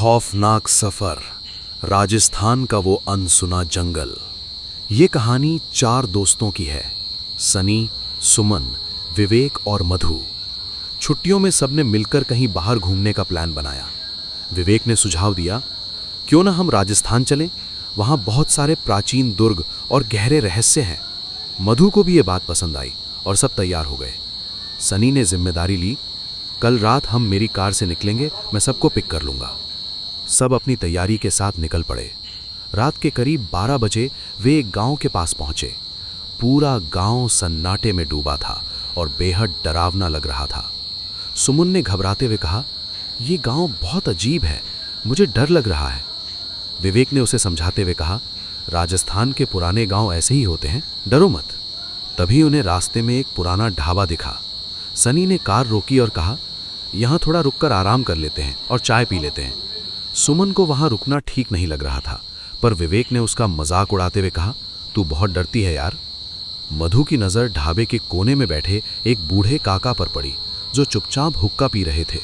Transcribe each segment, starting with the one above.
खौफनाक सफर, राजस्थान का वो अनसुना जंगल। ये कहानी 4 दोस्तों की है, सनी, सुमन, विवेक और मधु। छुट्टियों में सबने मिलकर कहीं बाहर घूमने का प्लान बनाया। विवेक ने सुझाव दिया, क्यों ना हम राजस्थान चलें, वहाँ बहुत सारे प्राचीन दुर्ग और गहरे रहस्य हैं। मधु को भी ये बात पसंद आई और सब तैयार हो गए। सनी ने जिम्मेदारी ली, कल रात हम मेरी कार से निकलेंगे, मैं सबको पिक कर लूँगा। सब अपनी तैयारी के साथ निकल पड़े। रात के करीब 12 बजे वे एक गांव के पास पहुंचे। पूरा गांव सन्नाटे में डूबा था और बेहद डरावना लग रहा था। सुमन ने घबराते हुए कहा, यह गांव बहुत अजीब है, मुझे डर लग रहा है। विवेक ने उसे समझाते हुए कहा, राजस्थान के पुराने गांव ऐसे ही होते हैं, डरो मत। तभी उन्हें रास्ते में एक पुराना ढाबा दिखा। सनी ने कार रोकी और कहा, यहाँ थोड़ा रुककर आराम कर लेते हैं और चाय पी लेते हैं। सुमन को वहां रुकना ठीक नहीं लग रहा था, पर विवेक ने उसका मजाक उड़ाते हुए कहा, तू बहुत डरती है यार। मधु की नज़र ढाबे के कोने में बैठे एक बूढ़े काका पर पड़ी, जो चुपचाप हुक्का पी रहे थे।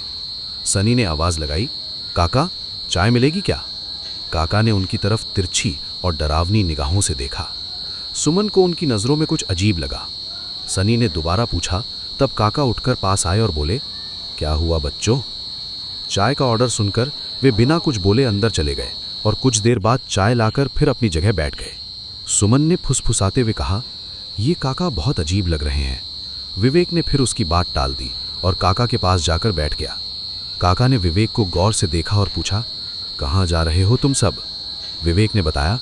सनी ने आवाज़ लगाई, काका, चाय मिलेगी क्या? काका ने उनकी तरफ तिरछी और डरावनी निगाहों से देखा। सुमन को उनकी नज़रों में कुछ अजीब लगा। सनी ने दोबारा पूछा, तब काका उठकर पास आए और बोले, क्या हुआ बच्चों? चाय का ऑर्डर सुनकर वे बिना कुछ बोले अंदर चले गए और कुछ देर बाद चाय लाकर फिर अपनी जगह बैठ गए। सुमन ने फुसफुसाते हुए कहा, ये काका बहुत अजीब लग रहे हैं। विवेक ने फिर उसकी बात टाल दी और काका के पास जाकर बैठ गया। काका ने विवेक को गौर से देखा और पूछा, कहाँ जा रहे हो तुम सब? विवेक ने बताया,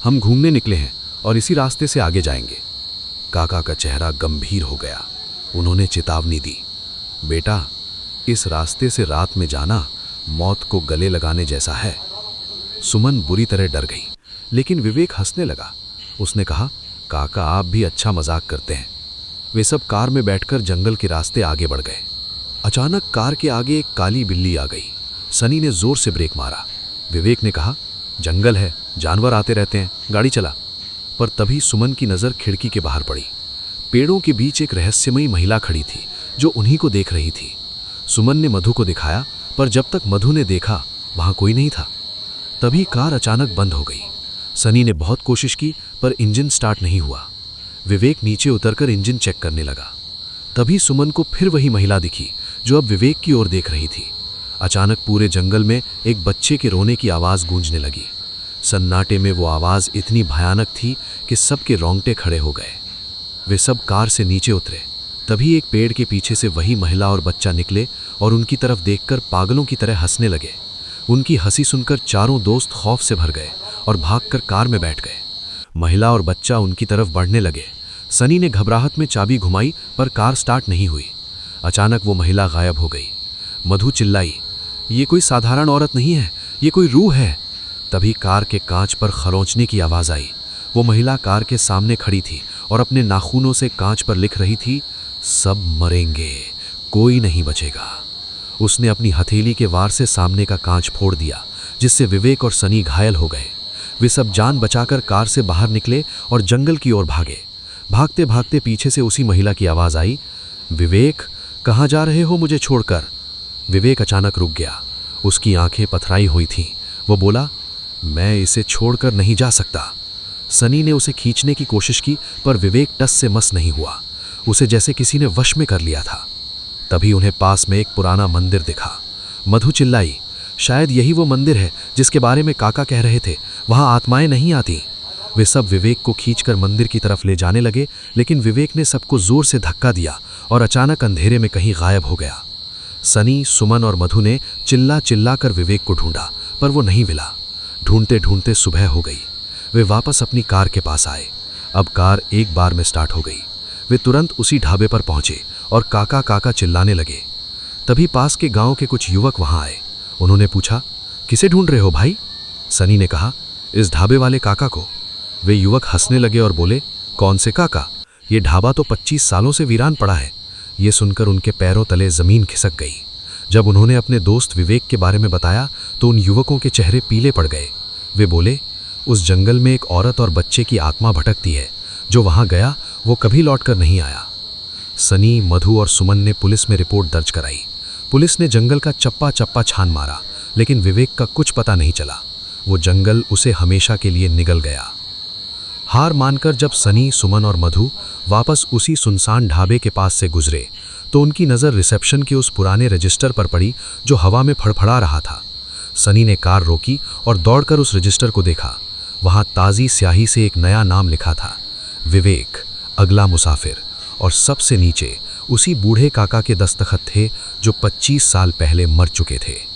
हम घूमने निकले हैं और इसी रास्ते से आगे जाएंगे। काका का चेहरा गंभीर हो गया। उन्होंने चेतावनी दी, बेटा, इस रास्ते से रात में जाना मौत को गले लगाने जैसा है। सुमन बुरी तरह डर गई, लेकिन विवेक हंसने लगा। उसने कहा, काका आप भी अच्छा मजाक करते हैं। वे सब कार में बैठकर जंगल के रास्ते आगे बढ़ गए। अचानक कार के आगे एक काली बिल्ली आ गई। सनी ने जोर से ब्रेक मारा। विवेक ने कहा, जंगल है, जानवर आते रहते हैं, गाड़ी चला। पर तभी सुमन की नज़र खिड़की के बाहर पड़ी। पेड़ों के बीच एक रहस्यमयी महिला खड़ी थी, जो उन्हीं को देख रही थी। सुमन ने मधु को दिखाया, पर जब तक मधु ने देखा वहां कोई नहीं था। तभी कार अचानक बंद हो गई। सनी ने बहुत कोशिश की, पर इंजन स्टार्ट नहीं हुआ। विवेक नीचे उतरकर इंजन चेक करने लगा। तभी सुमन को फिर वही महिला दिखी, जो अब विवेक की ओर देख रही थी। अचानक पूरे जंगल में एक बच्चे के रोने की आवाज़ गूंजने लगी। सन्नाटे में वो आवाज़ इतनी भयानक थी कि सबके रोंगटे खड़े हो गए। वे सब कार से नीचे उतरे। तभी एक पेड़ के पीछे से वही महिला और बच्चा निकले और उनकी तरफ देखकर पागलों की तरह हंसने लगे। उनकी हंसी सुनकर चारों दोस्त खौफ से भर गए और भागकर कार में बैठ गए। महिला और बच्चा उनकी तरफ बढ़ने लगे। सनी ने घबराहट में चाबी घुमाई, पर कार स्टार्ट नहीं हुई। अचानक वो महिला गायब हो गई। मधु चिल्लाई, ये कोई साधारण औरत नहीं है, ये कोई रूह है। तभी कार के कांच पर खरोंचने की आवाज़ आई। वो महिला कार के सामने खड़ी थी और अपने नाखूनों से कांच पर लिख रही थी, सब मरेंगे, कोई नहीं बचेगा। उसने अपनी हथेली के वार से सामने का कांच फोड़ दिया, जिससे विवेक और सनी घायल हो गए। वे सब जान बचाकर कार से बाहर निकले और जंगल की ओर भागे। भागते भागते पीछे से उसी महिला की आवाज़ आई, विवेक, कहाँ जा रहे हो मुझे छोड़कर? विवेक अचानक रुक गया। उसकी आंखें पथराई हुई थीं। वो बोला, मैं इसे छोड़कर नहीं जा सकता। सनी ने उसे खींचने की कोशिश की, पर विवेक टस से मस नहीं हुआ। उसे जैसे किसी ने वश में कर लिया था। तभी उन्हें पास में एक पुराना मंदिर दिखा। मधु चिल्लाई, शायद यही वो मंदिर है जिसके बारे में काका कह रहे थे, वहां आत्माएं नहीं आती। वे सब विवेक को खींचकर मंदिर की तरफ ले जाने लगे, लेकिन विवेक ने सबको जोर से धक्का दिया और अचानक अंधेरे में कहीं गायब हो गया। सनी, सुमन और मधु ने चिल्ला चिल्ला कर विवेक को ढूंढा, पर वो नहीं मिला। ढूंढते ढूंढते सुबह हो गई। वे वापस अपनी कार के पास आए। अब कार एक बार में स्टार्ट हो गई। वे तुरंत उसी ढाबे पर पहुंचे और काका काका चिल्लाने लगे। तभी पास के गांव के कुछ युवक वहां आए। उन्होंने पूछा, किसे ढूंढ रहे हो भाई? सनी ने कहा, इस ढाबे वाले काका को। वे युवक हंसने लगे और बोले, कौन से काका? ये ढाबा तो 25 सालों से वीरान पड़ा है। ये सुनकर उनके पैरों तले जमीन खिसक गई। जब उन्होंने अपने दोस्त विवेक के बारे में बताया तो उन युवकों के चेहरे पीले पड़ गए। वे बोले, उस जंगल में एक औरत और बच्चे की आत्मा भटकती है, जो वहां गया वो कभी लौटकर नहीं आया। सनी, मधु और सुमन ने पुलिस में रिपोर्ट दर्ज कराई। पुलिस ने जंगल का चप्पा चप्पा छान मारा, लेकिन विवेक का कुछ पता नहीं चला। वो जंगल उसे हमेशा के लिए निगल गया। हार मानकर जब सनी, सुमन और मधु वापस उसी सुनसान ढाबे के पास से गुजरे तो उनकी नज़र रिसेप्शन के उस पुराने रजिस्टर पर पड़ी जो हवा में फड़फड़ा रहा था। सनी ने कार रोकी और दौड़कर उस रजिस्टर को देखा। वहाँ ताज़ी स्याही से एक नया नाम लिखा था, विवेक, अगला मुसाफिर, और सबसे नीचे उसी बूढ़े काका के दस्तखत थे जो 25 साल पहले मर चुके थे।